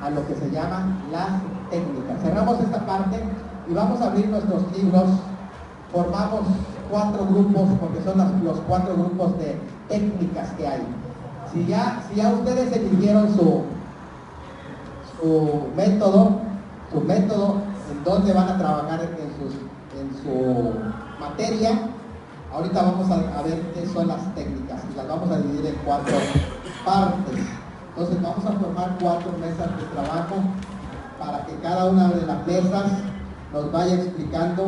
a lo que se llaman las técnicas. Cerramos esta parte y vamos a abrir nuestros libros. Formamos 4 grupos porque son los 4 grupos de técnicas que hay. Si ya ustedes eligieron su método en donde van a trabajar en su materia, ahorita vamos a ver qué son las técnicas y las vamos a dividir en 4 partes. Entonces vamos a formar 4 mesas de trabajo para que cada una de las mesas nos vaya explicando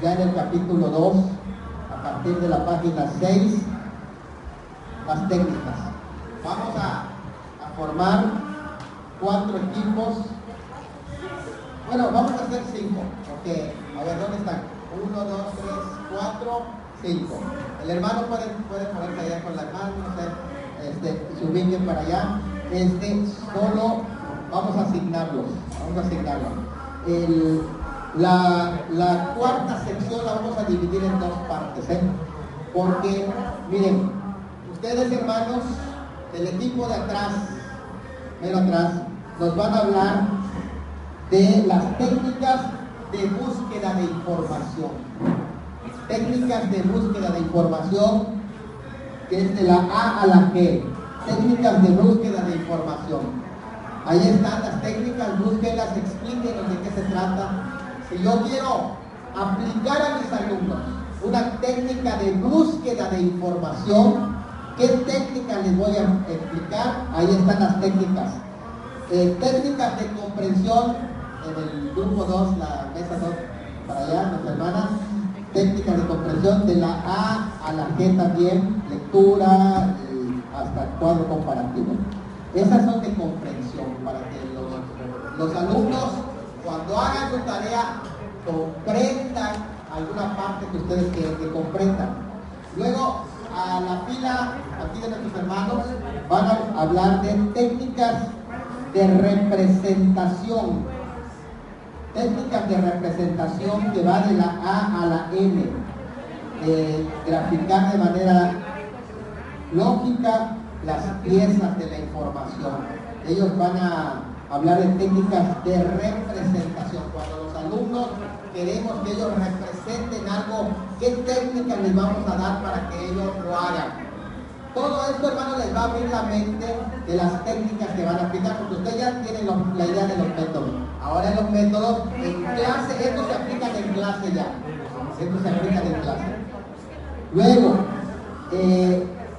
ya en el capítulo 2, a partir de la página 6, las técnicas. Vamos a formar 4 equipos. Bueno, vamos a hacer 5, porque, a ver, ¿dónde están? 1, 2, 3, 4, 5. El hermano puede ponerse allá con la mano, no sé, se ubiquen para allá. Solo vamos a asignarlos. La cuarta sección la vamos a dividir en 2 partes, porque, miren, ustedes, hermanos, del equipo de atrás, mero atrás, nos van a hablar de las técnicas de búsqueda de información. Técnicas de búsqueda de información, que es de la A a la G. Técnicas de búsqueda de información. Ahí están las técnicas, búsquenlas, explíquenos de qué se trata. Si yo quiero aplicar a mis alumnos una técnica de búsqueda de información, ¿qué técnica les voy a explicar? Ahí están las técnicas. Técnicas de comprensión, en el grupo 2, la mesa 2, para allá, nuestra hermana. Técnicas de comprensión de la A a la G también, lectura, hasta cuadro comparativo. Esas son de comprensión, para que los alumnos, cuando hagan su tarea, comprendan alguna parte que ustedes quieren que comprendan. Luego, a la fila aquí de nuestros hermanos, van a hablar de técnicas de representación. Técnicas de representación que va de la A a la N. Graficar de manera lógica las piezas de la información. Ellos van a hablar de técnicas de representación. Cuando los alumnos queremos que ellos representen algo, ¿qué técnica les vamos a dar para que ellos lo hagan? Todo esto, hermano, les va a abrir la mente de las técnicas que van a aplicar, porque ustedes ya tienen la idea de los métodos. Ahora en los métodos, en clase, estos se aplican en clase ya. Estos se aplican en clase. Luego,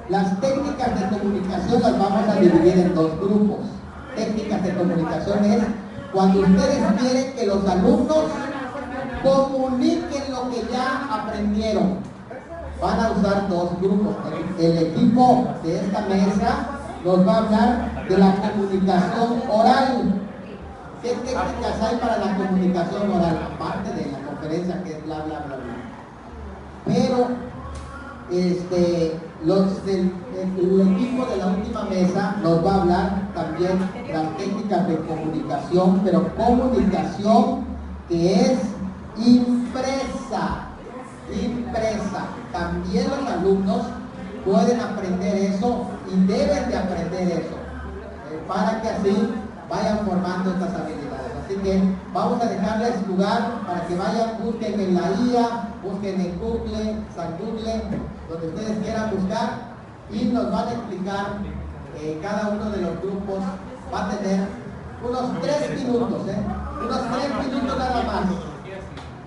las técnicas de comunicación las vamos a dividir en 2 grupos. Técnicas de comunicación es cuando ustedes quieren que los alumnos comuniquen lo que ya aprendieron. Van a usar 2 grupos. El equipo de esta mesa nos va a hablar de la comunicación oral. ¿Qué técnicas hay para la comunicación oral? Aparte de la conferencia, que es bla, bla, bla, bla. Pero el equipo de la última mesa nos va a hablar también de las técnicas de comunicación, pero comunicación que es impresa. También los alumnos pueden aprender eso y deben de aprender eso, para que así vayan formando estas habilidades. Así que vamos a dejarles lugar para que vayan, busquen en la IA, busquen en Google, San Google, donde ustedes quieran buscar, y nos van a explicar. Cada uno de los grupos va a tener unos 3 minutos, unos 3 minutos nada más,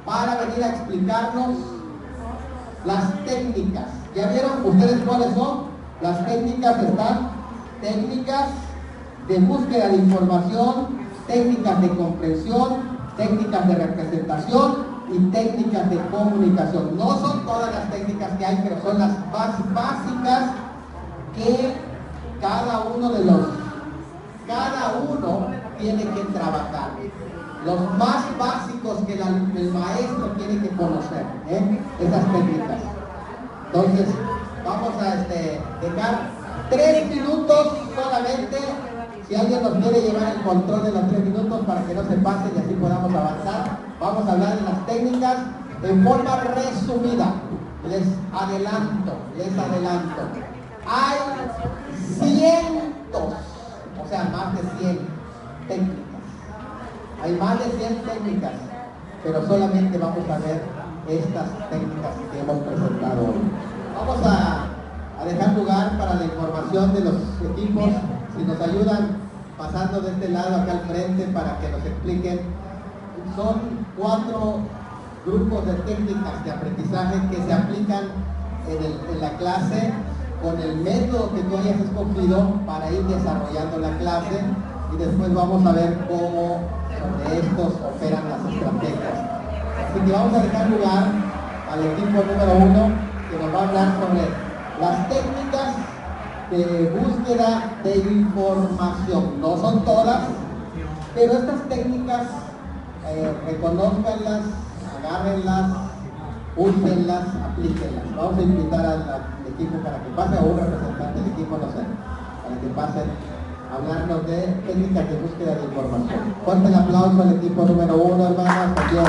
para venir a explicarnos las técnicas. ¿Ya vieron ustedes cuáles son? Las técnicas están: técnicas de búsqueda de información, técnicas de comprensión, técnicas de representación y técnicas de comunicación. No son todas las técnicas que hay, pero son las básicas que cada uno tiene que trabajar. Los más básicos que el maestro tiene que conocer, esas técnicas. Entonces, vamos a dejar 3 minutos solamente. Si alguien nos quiere llevar el control de los 3 minutos para que no se pasen y así podamos avanzar, vamos a hablar de las técnicas en forma resumida. Les adelanto. Hay cientos, o sea, más de 100 Hay más de 100 técnicas, pero solamente vamos a ver estas técnicas que hemos presentado hoy. Vamos a dejar lugar para la información de los equipos. Si nos ayudan pasando de este lado acá al frente para que nos expliquen. Son 4 grupos de técnicas de aprendizaje que se aplican en la clase con el método que tú hayas escogido para ir desarrollando la clase, y después vamos a ver cómo sobre estos operan las estrategias. Así que vamos a dejar lugar al equipo número 1 que nos va a hablar sobre las técnicas de búsqueda de información. No son todas, pero estas técnicas reconózcanlas, agárrenlas, úsenlas, aplíquenlas. Vamos a invitar al equipo para que pase, a un representante del equipo, no sé, para que pasen a hablarnos de técnicas de búsqueda de información. Fuerte el aplauso al equipo número 1, hermanos, también.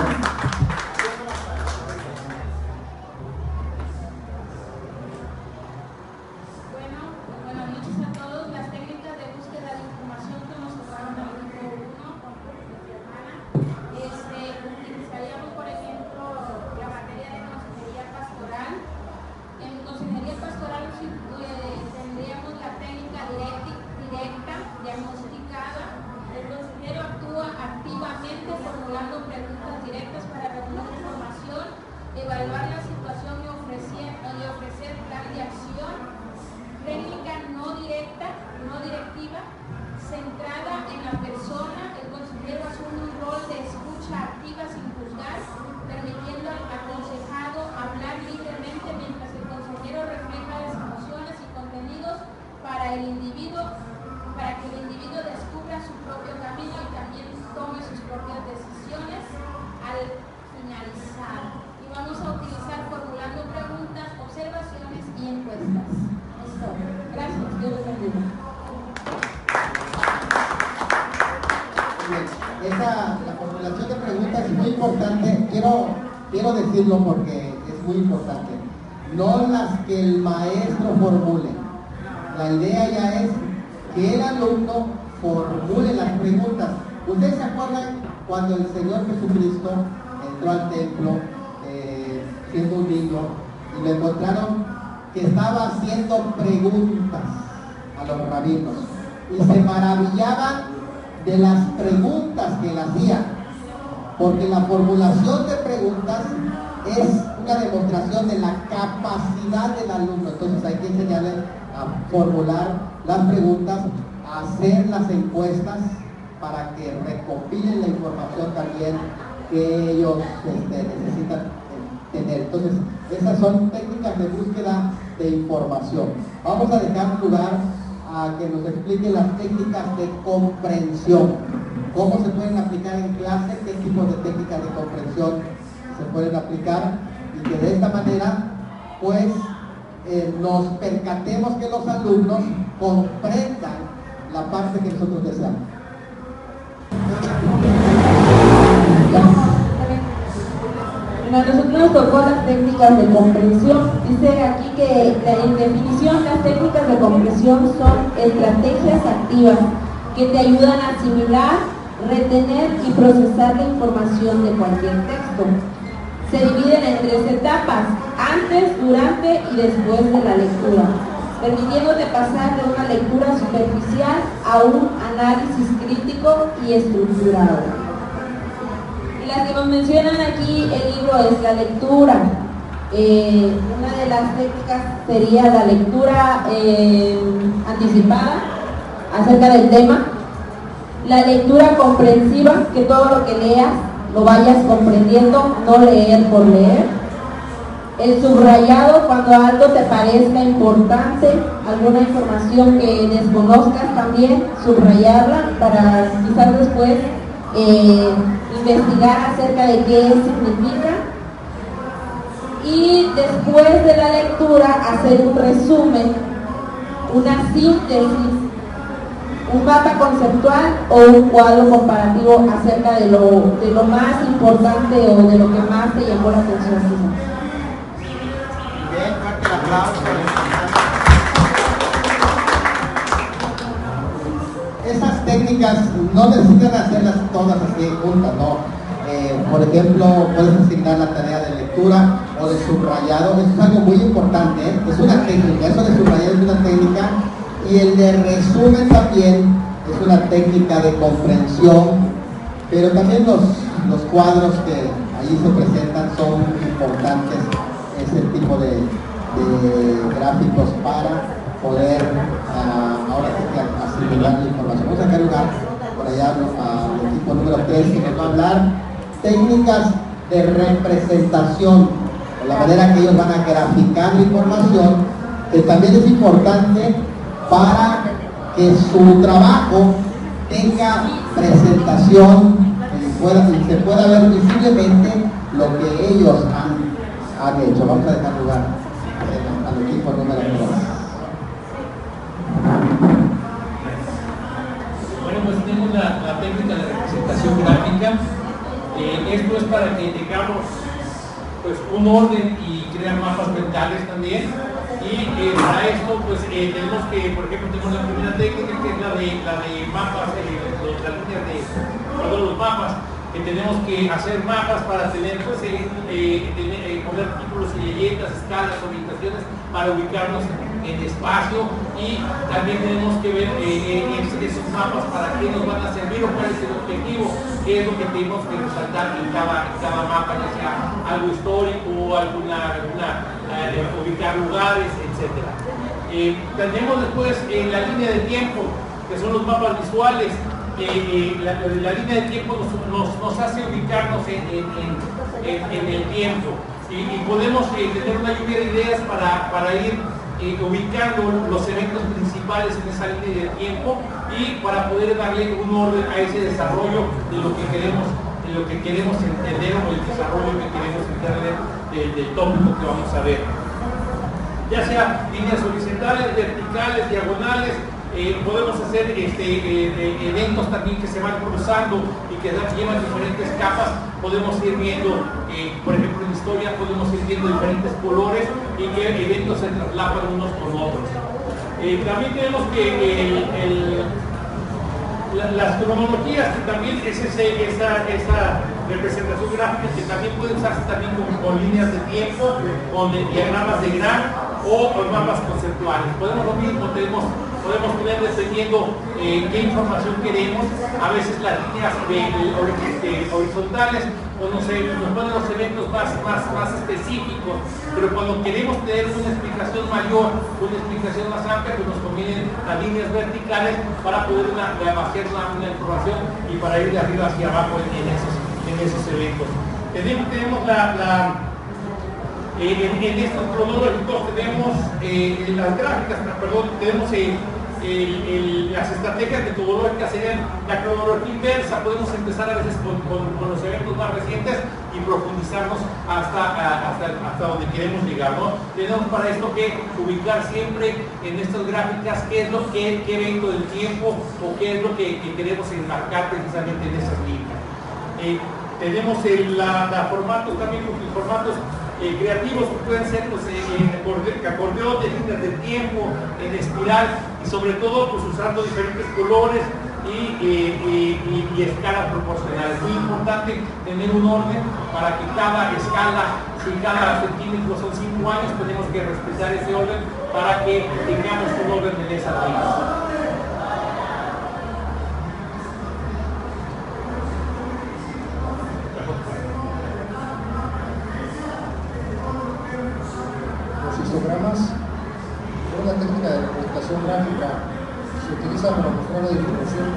Evaluar la situación y ofrecer plan de acción. Técnica no directiva, centrada en la persona. El consejero asume un rol de escucha activa sin juzgar, permitiendo al aconsejado hablar libremente mientras el consejero refleja las emociones y contenidos para que el individuo descubra su propio camino y también tome sus propias decisiones al finalizar. Vamos a utilizar formulando preguntas, observaciones y encuestas. Listo. Gracias. Dios los bendiga. La formulación de preguntas es muy importante. Quiero decirlo porque es muy importante. No las que el maestro formule. La idea ya es que el alumno formule las preguntas. ¿Ustedes se acuerdan cuando el Señor Jesucristo entró al templo siendo un niño y lo encontraron que estaba haciendo preguntas a los rabinos y se maravillaban de las preguntas que él hacía, porque la formulación de preguntas es una demostración de la capacidad del alumno? Entonces hay que enseñarle a formular las preguntas, a hacer las encuestas para que recopilen la información también que ellos necesitan tener. Entonces, esas son técnicas de búsqueda de información. Vamos a dejar lugar a que nos explique las técnicas de comprensión. ¿Cómo se pueden aplicar en clase? ¿Qué tipos de técnicas de comprensión se pueden aplicar? Y que de esta manera, pues, nos percatemos que los alumnos comprendan la parte que nosotros deseamos. A nosotros nos tocó las técnicas de comprensión. Dice aquí que en definición las técnicas de comprensión son estrategias activas que te ayudan a asimilar, retener y procesar la información de cualquier texto. Se dividen en 3 etapas: antes, durante y después de la lectura, permitiéndote pasar de una lectura superficial a un análisis crítico y estructurado. Las que nos mencionan aquí el libro es la lectura. Una de las técnicas sería la lectura anticipada acerca del tema, la lectura comprensiva, que todo lo que leas lo vayas comprendiendo, no leer por leer, el subrayado, cuando algo te parezca importante, alguna información que desconozcas también, subrayarla para quizás después investigar acerca de qué significa, y después de la lectura hacer un resumen, una síntesis, un mapa conceptual o un cuadro comparativo acerca de lo más importante o de lo que más te llamó la atención. Bien, fuerte el aplauso. Esas técnicas técnicas no necesitan hacerlas todas así juntas, ¿no? Por ejemplo, puedes asignar la tarea de lectura o de subrayado. Eso es algo muy importante, ¿eh? Es una técnica, eso de subrayado es una técnica, y el de resumen también es una técnica de comprensión, pero también los cuadros que allí se presentan son importantes, ese tipo de gráficos para poder ahora sí que asimilar la información. Vamos a sacar lugar por allá al equipo número 3 que nos va a hablar técnicas de representación, de la manera que ellos van a graficar la información, que también es importante para que su trabajo tenga presentación y se pueda ver visiblemente lo que ellos han hecho. Vamos a dejar lugar al equipo número 3. Bueno, pues tenemos la técnica de representación gráfica. Esto es para que tengamos pues un orden y crear mapas mentales también. Y para esto pues tenemos que, por ejemplo, tenemos la primera técnica que es la de mapas, los mapas, que tenemos que hacer mapas para tener pues poner títulos y leyendas, escalas, orientaciones para ubicarnos en espacio, y también tenemos que ver esos mapas para qué nos van a servir o cuál es el objetivo, qué es lo que tenemos que resaltar en cada mapa, ya sea algo histórico o ubicar lugares, etc. Tenemos después la línea de tiempo, que son los mapas visuales. La línea de tiempo nos hace ubicarnos en el tiempo, y podemos tener una lluvia de ideas para ir ubicando los eventos principales en esa línea de tiempo, y para poder darle un orden a ese desarrollo de lo que queremos entender, o el desarrollo que queremos entender del tópico que vamos a ver, ya sea líneas horizontales, verticales, diagonales. Podemos hacer eventos también que se van cruzando y que llevan diferentes capas. Podemos ir viendo, por ejemplo, en historia podemos ir viendo diferentes colores y que eventos se traslapan unos con otros. También tenemos que las cronologías, que también es esa representación gráfica, que también puede usarse también con líneas de tiempo, con diagramas de Gram o con mapas conceptuales. Podemos lo mismo, podemos tener dependiendo qué información queremos. A veces las líneas horizontales pues nos ponen los eventos más específicos, pero cuando queremos tener una explicación mayor, una explicación más amplia, pues nos convienen las líneas verticales para poder hacer una información y para ir de arriba hacia abajo en esos eventos. Tenemos en estos cronológicos tenemos las gráficas, tenemos las estrategias metodológicas. Serían la cronología inversa. Podemos empezar a veces con los eventos más recientes y profundizarnos hasta donde queremos llegar, ¿no? Tenemos para esto que ubicar siempre en estas gráficas qué evento del tiempo o qué es lo que queremos enmarcar precisamente en esas líneas. Tenemos formatos también, formatos creativos que pueden ser pues, acordeón, de líneas de tiempo, en espiral, y sobre todo pues usando diferentes colores y escalas proporcionales. Muy importante tener un orden para que cada escala, si cada centímetro son 5 años, tenemos que respetar ese orden para que tengamos un orden en esas líneas. Histogramas son una técnica de representación gráfica. Se utiliza para mostrar la distribución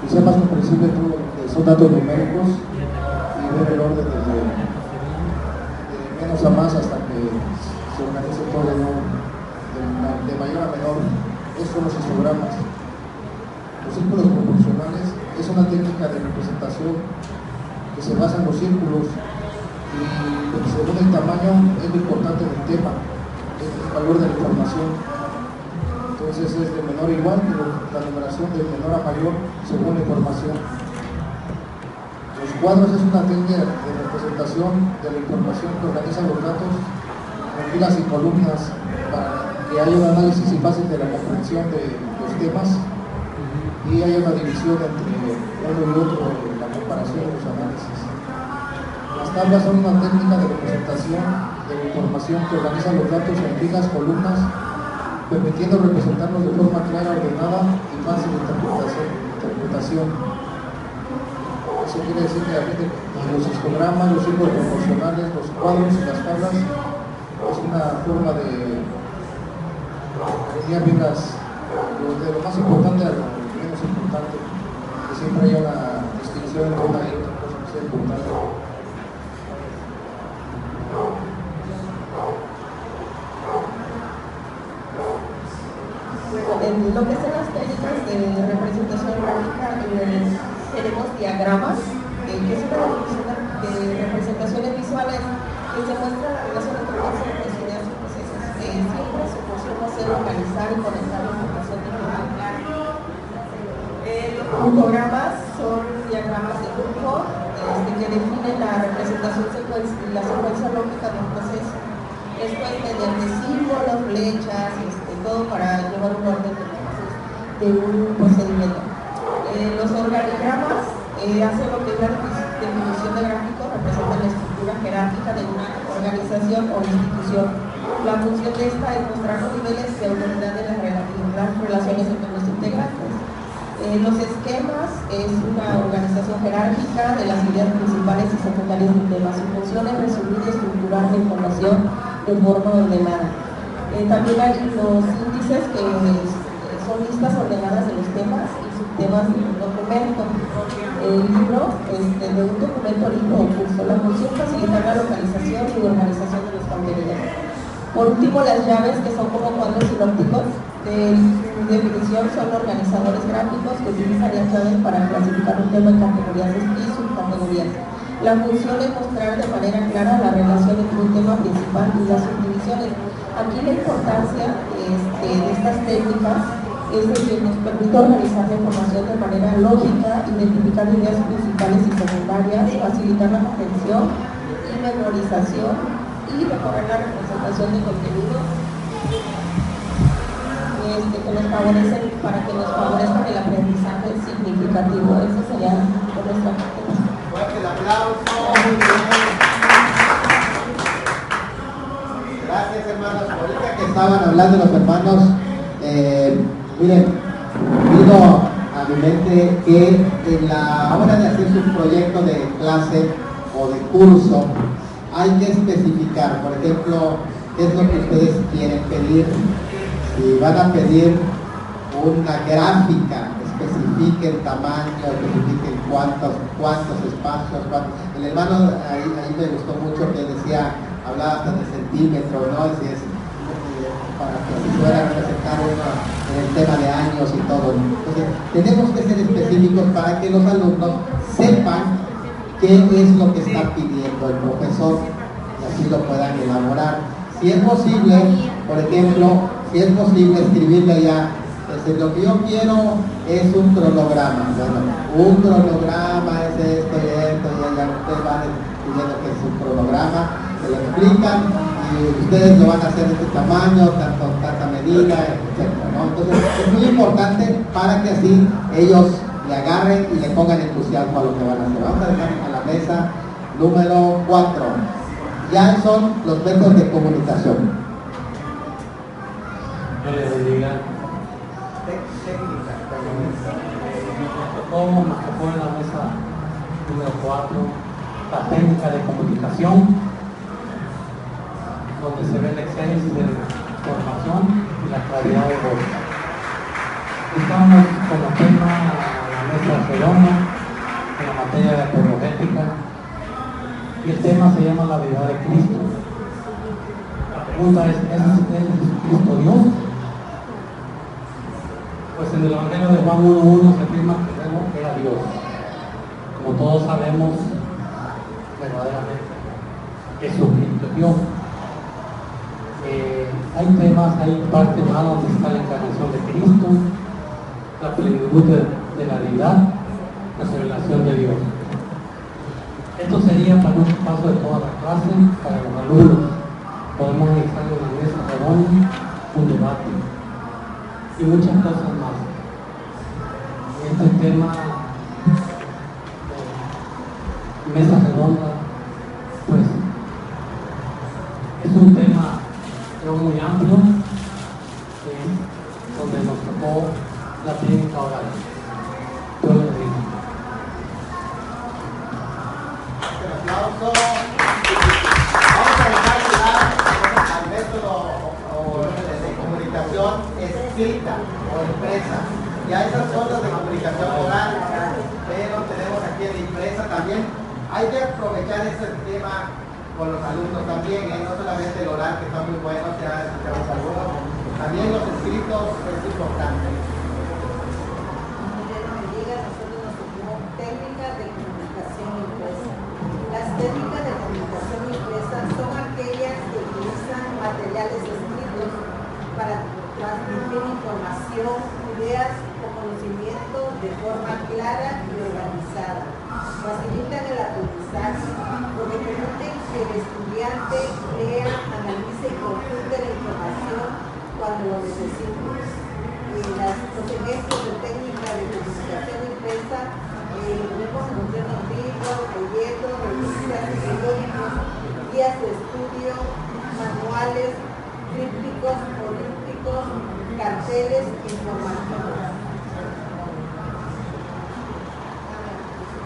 y sea más comprensible todo lo que son datos numéricos y ver el orden desde menos a más hasta que se organice todo de mayor a menor. Estos son los histogramas. Los círculos proporcionales es una técnica de representación que se basa en los círculos, y según el tamaño es lo importante del tema, el valor de la información. Entonces es de menor a igual, pero la numeración de menor a mayor según la información. Los cuadros es una técnica de representación de la información que organiza los datos en filas y columnas para que haya un análisis y fácil de la comprensión de los temas. Y y hay una división entre uno y otro en la comparación de los análisis. Las tablas son una técnica de representación de la información que organiza los datos en fijas columnas, permitiendo representarlos de forma clara, ordenada y fácil de interpretación. Eso quiere decir que los histogramas, los símbolos proporcionales, los cuadros y las tablas es una forma de alinear bien de lo más importante a lo menos importante, que siempre haya una distinción entre una y otra cosa que sea importante. En lo que son las técnicas de representación gráfica, tenemos diagramas, que es una definición de representaciones visuales que se muestra la relación entre conceptos, ideas y procesos. Siempre su función va a ser organizar y conectar la información de forma clara. Los puntogramas son diagramas de grupo que definen la representación y la secuencia lógica de un proceso. Esto es mediante símbolos, flechas, todo para llevar un orden de un procedimiento. Los organigramas hacen lo que es la definición de gráfico, representan la estructura jerárquica de una organización o institución. La función de esta es mostrar los niveles de autoridad de las relaciones entre los integrantes. Los esquemas es una organización jerárquica de las ideas principales y secundarias del tema. Su función es resumir y estructurar la información de forma ordenada. También hay los índices que son listas ordenadas de los temas y subtemas de un documento. El libro, de un documento, libro o curso. La función es facilitar la localización y organización de los contenidos. Por último, las llaves, que son como cuadros sinópticos de definición, son organizadores gráficos que utilizarían llaves para clasificar un tema en categorías y subcategorías. La función es mostrar de manera clara la relación entre un tema principal y las subdivisiones. Aquí la importancia de estas técnicas es de que nos permite organizar la información de manera lógica, identificar ideas principales y secundarias, facilitar la comprensión y memorización y mejorar la representación de contenidos que nos favorecen, para que nos favorezcan el aprendizaje significativo. Eso sería por nuestra parte. Fuerte el aplauso. Gracias, hermanos. Ahorita que estaban hablando los hermanos, miren, vino a mi mente que en la hora de hacer su proyecto de clase o de curso, hay que especificar, por ejemplo, qué es lo que ustedes quieren pedir. Si van a pedir una gráfica, especifiquen tamaño, especifiquen cuántos espacios, El hermano ahí me gustó mucho que decía, hablaba hasta de centímetros, ¿no? Si es para que se pueda representar uno en el tema de años y todo. Entonces, tenemos que ser específicos para que los alumnos sepan qué es lo que está pidiendo el profesor y así lo puedan elaborar. Si es posible, por ejemplo, si es posible escribirle ya, lo que yo quiero es un cronograma. Bueno, un cronograma es esto y esto, y ya ustedes van escribiendo que es un cronograma, se lo explican y ustedes lo van a hacer de este tamaño, tanta medida, etc., ¿no? Entonces es muy importante para que así ellos le agarren y le pongan entusiasmo a lo que van a hacer. Vamos a dejar a la mesa número 4. Ya son los métodos de comunicación. Yo les bendiga. Nos tocó en la mesa número 4 la técnica de comunicación, donde se ve la excelencia de la información y la claridad de voz. Estamos como tema la mesa redonda en la materia de apologética y el tema se llama la deidad de Cristo. La pregunta es Jesucristo Dios? Pues en el Evangelio de Juan 1:1 se afirma que Verbo era Dios. Como todos sabemos, verdaderamente Jesucristo es Dios. Hay temas, hay partes más donde está la encarnación de Cristo, la plenitud de la deidad, la revelación de Dios. Esto sería para un paso de toda la clase, para los alumnos. Podemos analizar en la mesa redonda un debate y muchas cosas más. este tema de mesa redonda, pues es un tema creo muy amplio, donde nos tocó la técnica oral. Yo les digo. Un aplauso. Vamos a dejar al método de comunicación escrita o impresa. Ya esas son las de comunicación oral, pero tenemos aquí en la impresa también. Hay que aprovechar ese tema con los alumnos también, no solamente el oral, que está muy bueno, ya escuchamos algunos, también los escritos es importante. Nosotros nos tocó técnicas de comunicación impresa. Las técnicas de comunicación impresa son aquellas que utilizan materiales escritos para transmitir información, ideas o conocimiento de forma clara y organizada. Facilitan el aprendizaje porque permiten que el estudiante lea, analice y consulte la información cuando lo necesite. Los ejemplos de técnica de comunicación impresa podemos encontrar en libros, folletos, revistas, periódicos, guías de estudio, manuales, trípticos, polípticos, carteles, informativos.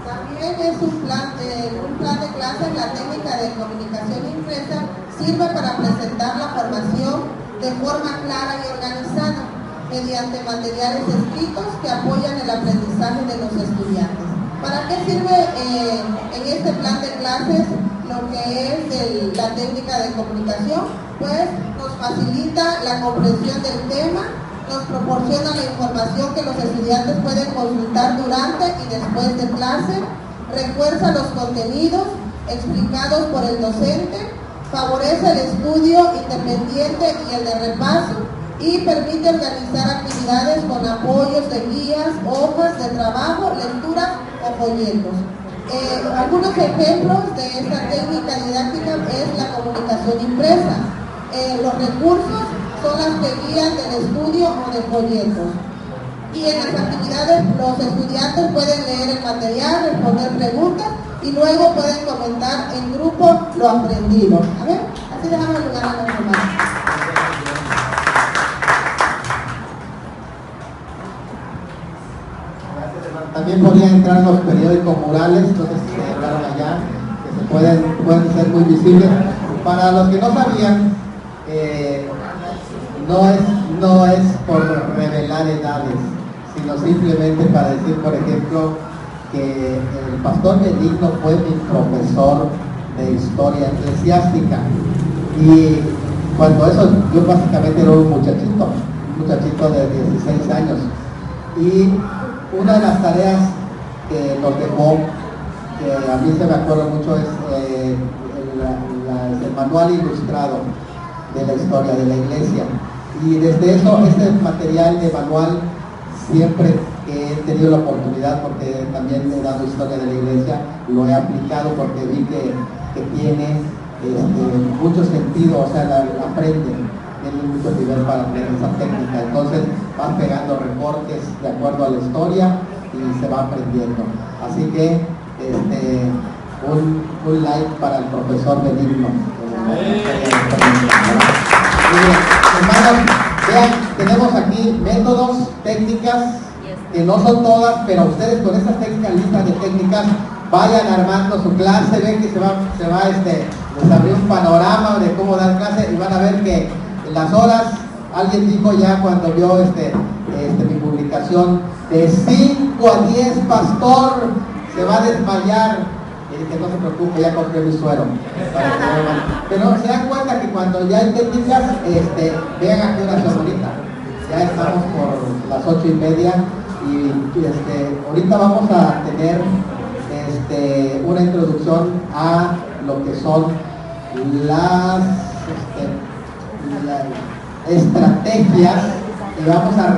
También es un plan de clases. La técnica de comunicación impresa sirve para presentar la formación de forma clara y organizada mediante materiales escritos que apoyan el aprendizaje de los estudiantes. ¿Para qué sirve en este plan de clases lo que es la técnica de comunicación? Pues nos facilita la comprensión del tema, nos proporciona la información que los estudiantes pueden consultar durante y después de clase, refuerza los contenidos explicados por el docente, favorece el estudio independiente y el de repaso y permite organizar actividades con apoyos de guías, hojas de trabajo, lecturas o folletos. Algunos ejemplos de esta técnica didáctica es la comunicación impresa. Los recursos son las que guían del estudio o de folletos. Y en las actividades los estudiantes pueden leer el material, responder preguntas y luego pueden comentar en grupo lo aprendido. A ver, así dejamos el lugar a los demás. También podrían entrar en los periódicos murales, entonces se hablaron allá, que se pueden ser muy visibles. Para los que no sabían, no es por revelar edades, sino simplemente para decir, por ejemplo, que el pastor Benigno fue mi profesor de historia eclesiástica, y cuando eso, yo básicamente era un muchachito de 16 años, y una de las tareas que nos dejó, que a mí se me acuerda mucho, es el manual ilustrado de la historia de la iglesia. Y desde eso, este material de manual, siempre que he tenido la oportunidad, porque también he dado historia de la iglesia, lo he aplicado porque vi que tiene mucho sentido, o sea, tiene mucho nivel para aprender esa técnica. Entonces van pegando recortes de acuerdo a la historia y se va aprendiendo. Así que un like para el profesor Benigno. Hermanos, vean, tenemos aquí métodos, técnicas, que no son todas, pero ustedes con estas técnicas, listas de técnicas, vayan armando su clase, ven que se va les abrió un panorama de cómo dar clase y van a ver que en las horas, alguien dijo ya cuando vio mi publicación, de 5 a 10, pastor, se va a desmayar. Y dije, no se preocupe, ya compré mi suero. Pero se dan cuenta que cuando ya hay técnicas, vean a qué hora son ahorita. Ya estamos por las 8:30 y ahorita vamos a tener una introducción a lo que son las estrategias y vamos a